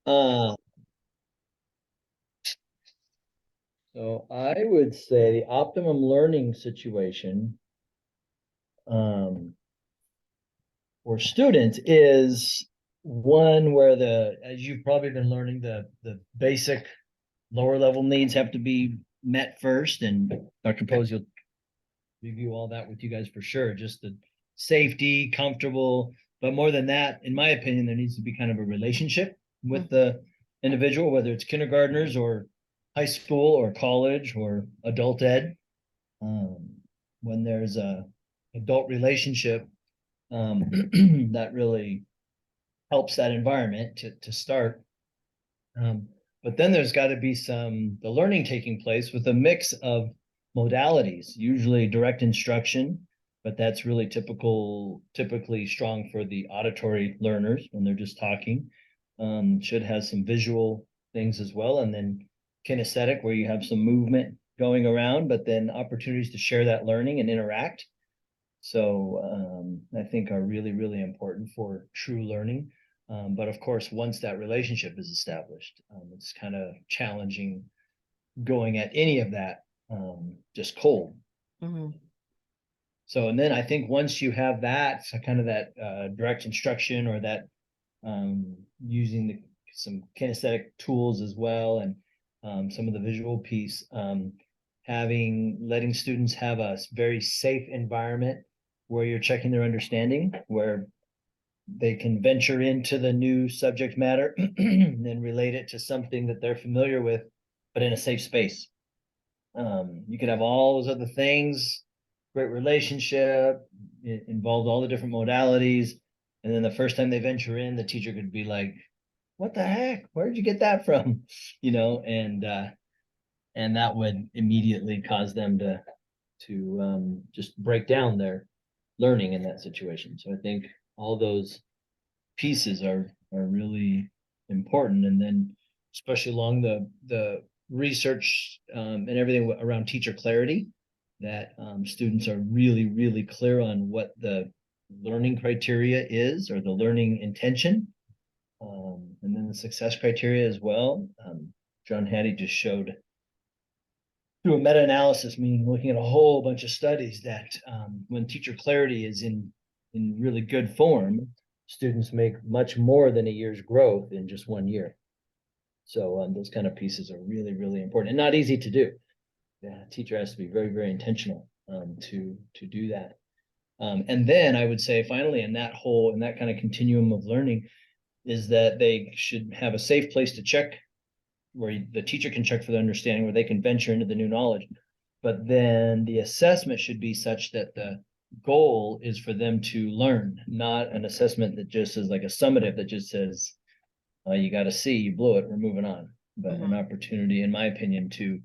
Uh, so I would say the optimum learning situation um, for students is one where as you've probably been learning, the basic lower level needs have to be met first, and Dr. Posey will review all that with you guys for sure. Just the safety, comfortable, but more than that, in my opinion, there needs to be kind of a relationship with the individual, whether it's kindergartners or high school or college or adult ed. Um, when there's a adult relationship, that really helps that environment to start. But then there's got to be the learning taking place with a mix of modalities, usually direct instruction, but that's really typically strong for the auditory learners when they're just talking. Should have some visual things as well, and then kinesthetic, where you have some movement going around, but then opportunities to share that learning and interact. So I think are really, really important for true learning. But of course, once that relationship is established, it's kind of challenging going at any of that just cold. Mm-hmm. So, and then I think once you have that, so kind of that direct instruction or that using some kinesthetic tools as well, and some of the visual piece, letting students have a very safe environment where you're checking their understanding, where they can venture into the new subject matter and then relate it to something that they're familiar with, but in a safe space. You could have all those other things, great relationship, it involved all the different modalities. And then the first time they venture in, the teacher could be like, what the heck? Where did you get that from? You know, and that would immediately cause them to just break down their learning in that situation. So I think all those pieces are really important. And then especially along the research and everything around teacher clarity, that students are really, really clear on what the learning criteria is or the learning intention. And then the success criteria as well. John Hattie just showed through a meta-analysis, meaning looking at a whole bunch of studies, that when teacher clarity is in really good form, students make much more than a year's growth in just 1 year. So those kind of pieces are really, really important and not easy to do. Yeah, teacher has to be very, very intentional to do that. And then I would say finally in that kind of continuum of learning is that they should have a safe place to check, where the teacher can check for the understanding, where they can venture into the new knowledge. But then the assessment should be such that the goal is for them to learn, not an assessment that just is like a summative that just says, you got to see, you blew it, we're moving on. But an opportunity, in my opinion, to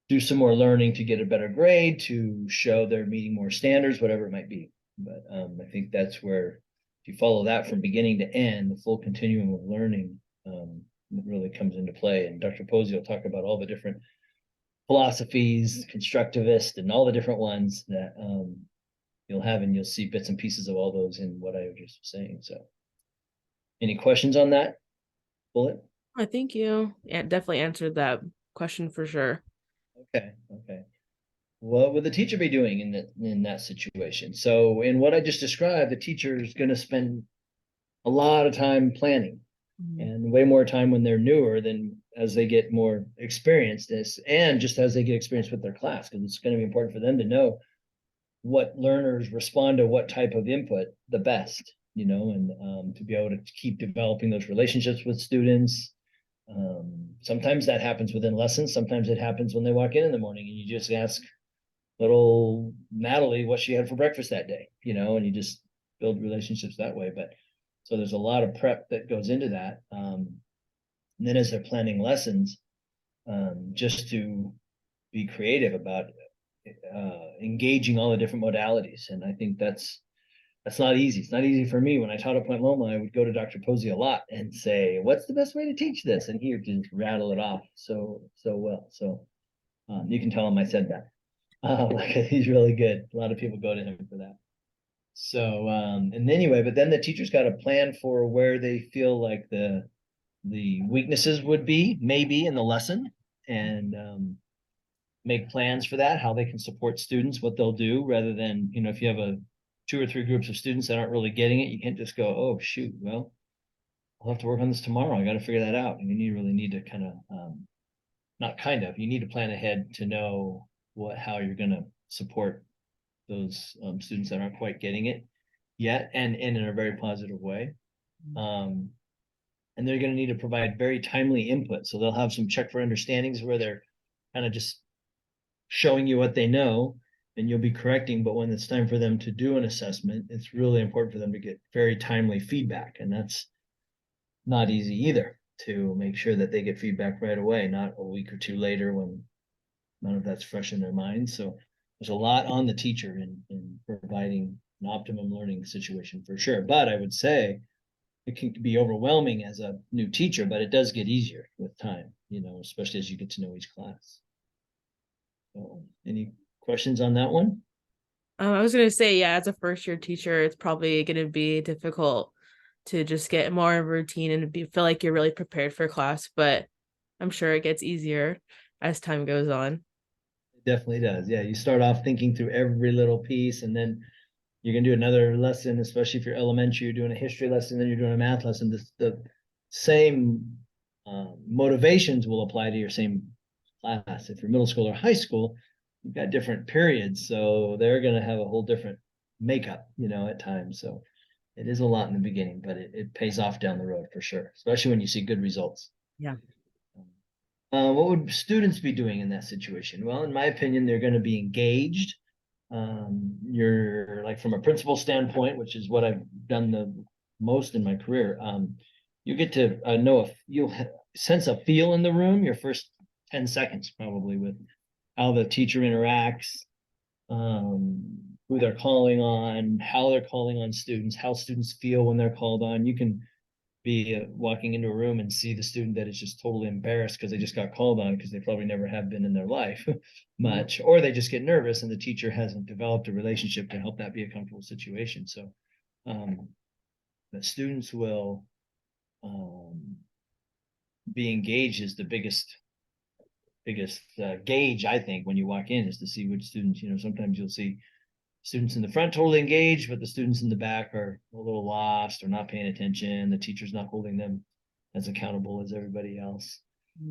do some more learning to get a better grade, to show they're meeting more standards, whatever it might be. But I think that's where, if you follow that from beginning to end, the full continuum of learning really comes into play. And Dr. Posey will talk about all the different philosophies, constructivist, and all the different ones that you'll have, and you'll see bits and pieces of all those in what I was just saying. So, any questions on that bullet? I think you definitely answered that question for sure. Okay, okay. What would the teacher be doing in that situation? So, in what I just described, the teacher is going to spend a lot of time planning, and way more time when they're newer than as they get more experienced, and just as they get experience with their class, because it's going to be important for them to know what learners respond to what type of input the best, and to be able to keep developing those relationships with students. Sometimes that happens within lessons. Sometimes it happens when they walk in the morning and you just ask little Natalie what she had for breakfast that day, and you just build relationships that way. But so there's a lot of prep that goes into that. And then as they're planning lessons, just to be creative about engaging all the different modalities. And I think that's not easy. It's not easy for me. When I taught at Point Loma, I would go to Dr. Posey a lot and say, what's the best way to teach this? And he would just rattle it off so well. So you can tell him I said that. He's really good. A lot of people go to him for that. So and anyway, but then the teacher's got a plan for where they feel like the the weaknesses would be maybe in the lesson, and make plans for that, how they can support students, what they'll do, rather than, if you have a 2 or 3 groups of students that aren't really getting it, you can't just go, oh, shoot, well, I'll have to work on this tomorrow. I got to figure that out. And you really need to kind of, not kind of, you need to plan ahead to know how you're going to support those students that aren't quite getting it yet, and in a very positive way. And they're going to need to provide very timely input. So they'll have some check for understandings where they're kind of just showing you what they know, and you'll be correcting. But when it's time for them to do an assessment, it's really important for them to get very timely feedback. And that's not easy either, to make sure that they get feedback right away, not a week or two later when none of that's fresh in their minds. So there's a lot on the teacher in providing an optimum learning situation for sure. But I would say it can be overwhelming as a new teacher, but it does get easier with time, especially as you get to know each class. So, any questions on that one? I was gonna say, yeah, as a first year teacher, it's probably gonna be difficult to just get more routine and feel like you're really prepared for class, but I'm sure it gets easier as time goes on. It definitely does. Yeah, you start off thinking through every little piece, and then you're gonna do another lesson, especially if you're elementary, you're doing a history lesson, then you're doing a math lesson. The same motivations will apply to your same class. If you're middle school or high school, you've got different periods, so they're gonna have a whole different makeup, at times. So it is a lot in the beginning, but it pays off down the road for sure, especially when you see good results. Yeah. What would students be doing in that situation? Well, in my opinion, they're going to be engaged. You're like, from a principal standpoint, which is what I've done the most in my career. You get to know, if you'll sense a feel in the room your first 10 seconds, probably, with how the teacher interacts, who they're calling on, how they're calling on students, how students feel when they're called on. You can be walking into a room and see the student that is just totally embarrassed because they just got called on, because they probably never have been in their life much, or they just get nervous and the teacher hasn't developed a relationship to help that be a comfortable situation. So the students will be engaged is the biggest gauge, I think, when you walk in, is to see which students. Sometimes you'll see students in the front totally engaged, but the students in the back are a little lost or not paying attention. The teacher's not holding them as accountable as everybody else.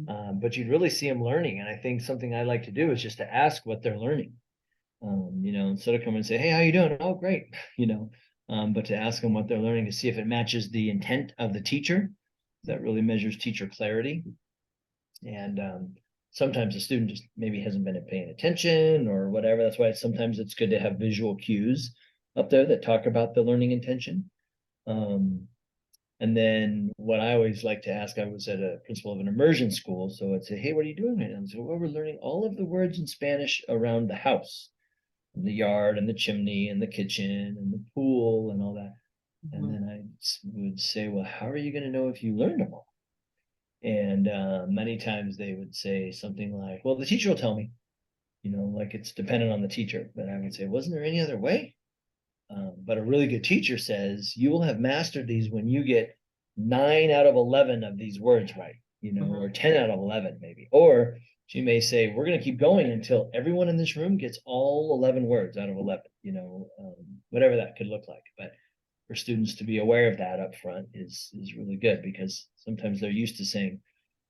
But you'd really see them learning. And I think something I like to do is just to ask what they're learning. Instead of coming and say, hey, how you doing? Oh, great. But to ask them what they're learning, to see if it matches the intent of the teacher. That really measures teacher clarity. And sometimes the student just maybe hasn't been paying attention or whatever. That's why sometimes it's good to have visual cues up there that talk about the learning intention. And then what I always like to ask, I was at a principal of an immersion school. So I'd say, hey, what are you doing right now? And so, well, we're learning all of the words in Spanish around the house, the yard and the chimney and the kitchen and the pool and all that. And then I would say, well, how are you going to know if you learned them all? And many times they would say something like, well, the teacher will tell me, like, it's dependent on the teacher. But I would say, wasn't there any other way? But a really good teacher says, you will have mastered these when you get 9 out of 11 of these words right, or 10 out of 11 maybe. Or she may say, we're going to keep going until everyone in this room gets all 11 words out of 11, whatever that could look like. But for students to be aware of that up front is really good, because sometimes they're used to saying,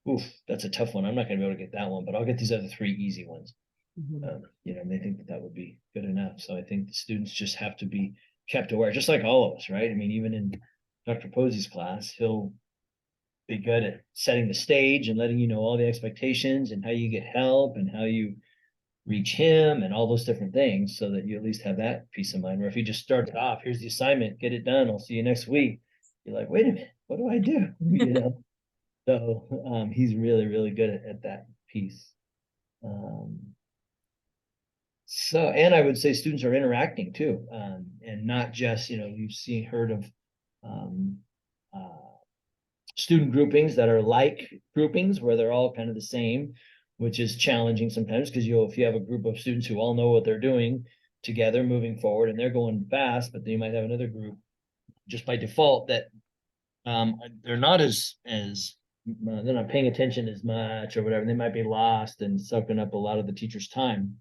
oof, that's a tough one. I'm not going to be able to get that one, but I'll get these other 3 easy ones. And they think that would be good enough. So I think the students just have to be kept aware, just like all of us, right? I mean, even in Dr. Posey's class, he'll be good at setting the stage and letting you know all the expectations and how you get help and how you reach him and all those different things, so that you at least have that peace of mind. Where if you just start it off, here's the assignment, get it done, I'll see you next week, you're like, wait a minute, what do I do? So he's really, really good at that piece. So, and I would say students are interacting too, and not just, you've heard of uh, student groupings that are like groupings where they're all kind of the same, which is challenging sometimes, because if you have a group of students who all know what they're doing together moving forward and they're going fast, but then you might have another group just by default that they're not as they're not paying attention as much or whatever. They might be lost and sucking up a lot of the teacher's time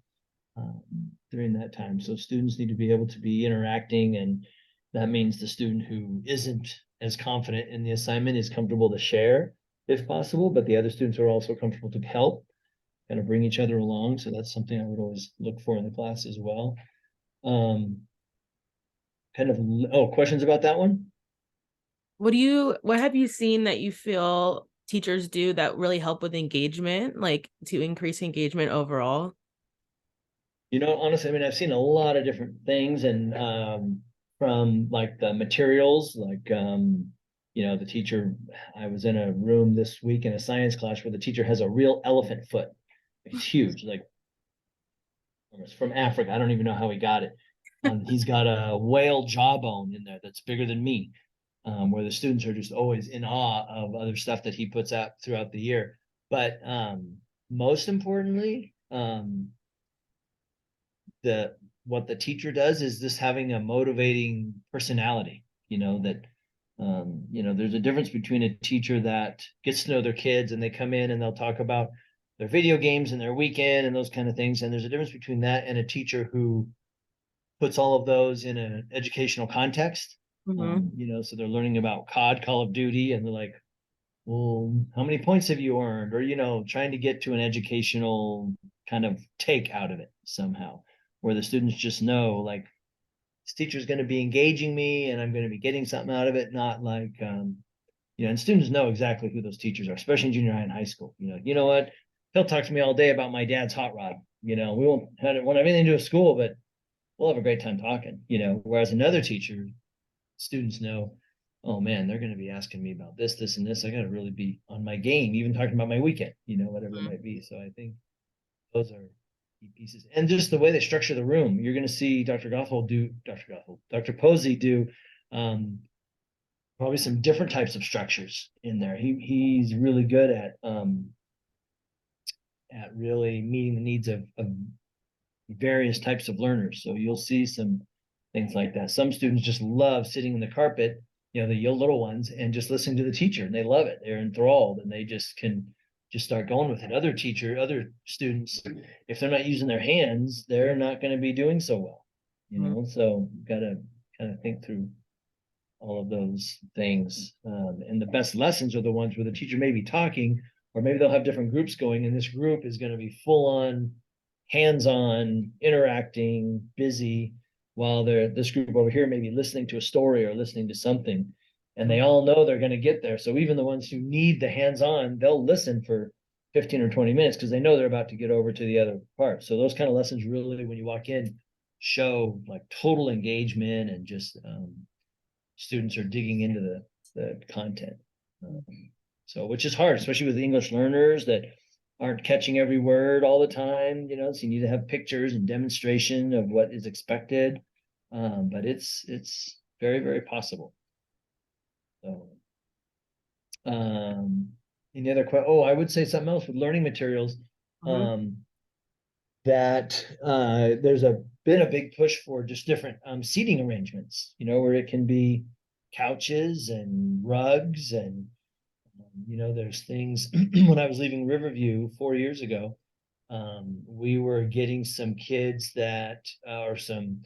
during that time. So students need to be able to be interacting, and that means the student who isn't as confident in the assignment is comfortable to share if possible, but the other students are also comfortable to help, kind of bring each other along. So that's something I would always look for in the class as well. Um, kind of, oh, questions about that one? What have you seen that you feel teachers do that really help with engagement, like to increase engagement overall? Honestly, I mean, I've seen a lot of different things, and from like the materials, like the teacher, I was in a room this week in a science class where the teacher has a real elephant foot. It's huge, like it's from Africa. I don't even know how he got it. He's got a whale jawbone in there that's bigger than me, where the students are just always in awe of other stuff that he puts out throughout the year. But most importantly, the what the teacher does is this having a motivating personality, there's a difference between a teacher that gets to know their kids and they come in and they'll talk about their video games and their weekend and those kind of things, and there's a difference between that and a teacher who puts all of those in an educational context. Mm-hmm. So they're learning about COD, Call of Duty, and they're like, well, how many points have you earned? Or, trying to get to an educational kind of take out of it somehow, where the students just know, like, this teacher is going to be engaging me and I'm going to be getting something out of it, not like, and students know exactly who those teachers are, especially in junior high and high school. What? He'll talk to me all day about my dad's hot rod. We won't have anything to do with school, but we'll have a great time talking, whereas another teacher, students know, oh man, they're going to be asking me about this, this, and this. I got to really be on my game, even talking about my weekend, whatever it might be. So I think those are key pieces. And just the way they structure the room, you're going to see Dr. Posey do probably some different types of structures in there. He's really good at really meeting the needs of various types of learners. So you'll see some things like that. Some students just love sitting in the carpet, the little ones, and just listening to the teacher, and they love it. They're enthralled, and they just can just start going with it. Other students, if they're not using their hands, they're not going to be doing so well. So got to kind of think through all of those things. And the best lessons are the ones where the teacher may be talking, or maybe they'll have different groups going, and this group is going to be full on hands-on, interacting, busy, while this group over here may be listening to a story or listening to something. And they all know they're going to get there. So even the ones who need the hands-on, they'll listen for 15 or 20 minutes because they know they're about to get over to the other part. So those kind of lessons really, when you walk in, show like total engagement and just students are digging into the content. So which is hard, especially with English learners that aren't catching every word all the time, so you need to have pictures and demonstration of what is expected. But it's very, very possible. So any other question? Oh, I would say something else with learning materials. That there's been a big push for just different seating arrangements, where it can be couches and rugs and there's things. When I was leaving Riverview 4 years ago, we were getting some kids that or some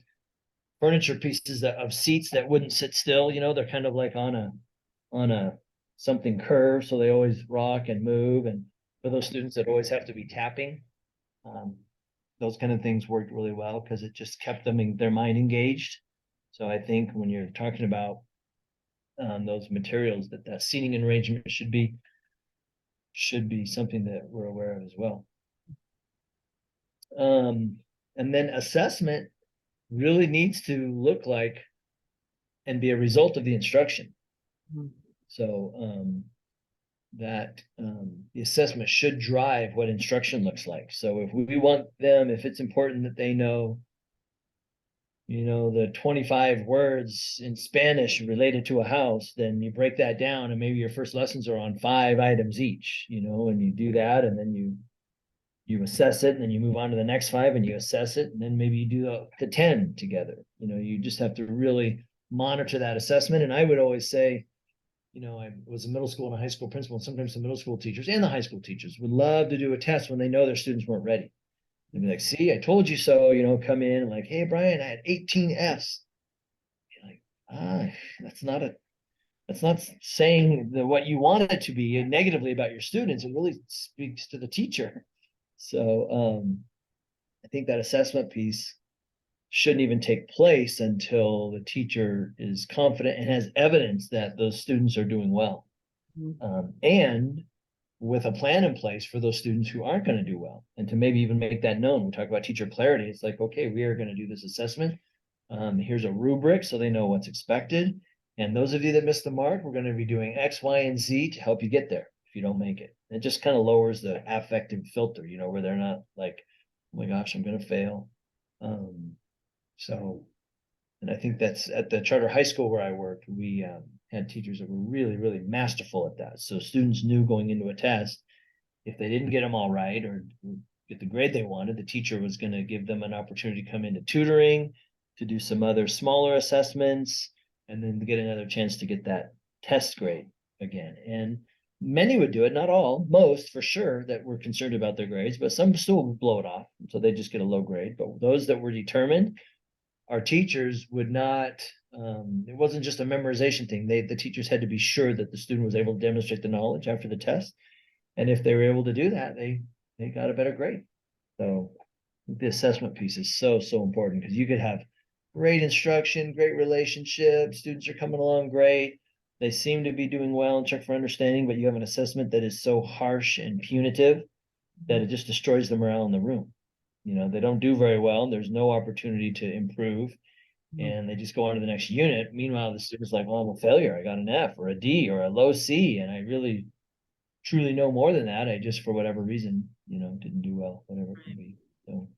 furniture pieces of seats that wouldn't sit still. They're kind of like on a something curved, so they always rock and move. And for those students that always have to be tapping, those kind of things worked really well because it just kept their mind engaged. So I think when you're talking about those materials, that seating arrangement should be something that we're aware of as well. And then assessment really needs to look like and be a result of the instruction. So that the assessment should drive what instruction looks like. So if we want them, if it's important that they know, the 25 words in Spanish related to a house, then you break that down and maybe your first lessons are on 5 items each, and you do that, and then you assess it, and then you move on to the next 5 and you assess it, and then maybe you do the 10 together. You just have to really monitor that assessment. And I would always say, I was a middle school and a high school principal, and sometimes the middle school teachers and the high school teachers would love to do a test when they know their students weren't ready. They'd be like, see, I told you so, come in and like, hey, Brian, I had 18 Fs. You're like, that's not saying what you want it to be negatively about your students. It really speaks to the teacher. So I think that assessment piece shouldn't even take place until the teacher is confident and has evidence that those students are doing well. And with a plan in place for those students who aren't going to do well, and to maybe even make that known. We talk about teacher clarity. It's like, okay, we are going to do this assessment. Here's a rubric so they know what's expected. And those of you that missed the mark, we're going to be doing X, Y, and Z to help you get there if you don't make it. It just kind of lowers the affective filter, where they're not like, oh my gosh, I'm going to fail. So, and I think that's at the charter high school where I worked, we had teachers that were really, really masterful at that. So students knew going into a test, if they didn't get them all right or get the grade they wanted, the teacher was going to give them an opportunity to come into tutoring, to do some other smaller assessments, and then get another chance to get that test grade again. And many would do it, not all, most for sure that were concerned about their grades, but some still would blow it off. So they just get a low grade. But those that were determined, our teachers would not, it wasn't just a memorization thing. The teachers had to be sure that the student was able to demonstrate the knowledge after the test. And if they were able to do that, they got a better grade. So the assessment piece is so, so important because you could have great instruction, great relationship, students are coming along great. They seem to be doing well and check for understanding, but you have an assessment that is so harsh and punitive that it just destroys the morale in the room. They don't do very well, and there's no opportunity to improve, and they just go on to the next unit. Meanwhile, the student's like, well, I'm a failure. I got an F or a D or a low C, and I really truly know more than that. I just, for whatever reason, didn't do well, whatever it can be. So,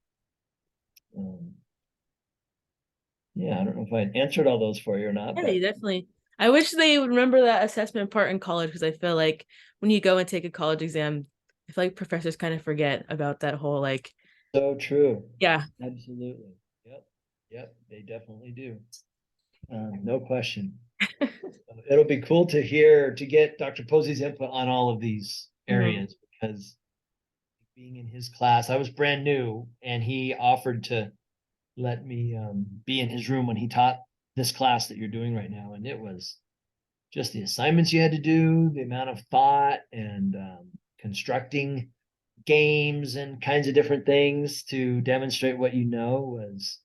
yeah, I don't know if I answered all those for you or not, Yeah, but you definitely. I wish they would remember that assessment part in college because I feel like when you go and take a college exam, I feel like professors kind of forget about that whole like, so true. yeah. Absolutely. Yep, they definitely do. No question. It'll be cool to get Dr. Posey's input on all of these areas because being in his class, I was brand new and he offered to let me be in his room when he taught this class that you're doing right now. And it was just the assignments you had to do, the amount of thought and constructing games and kinds of different things to demonstrate what was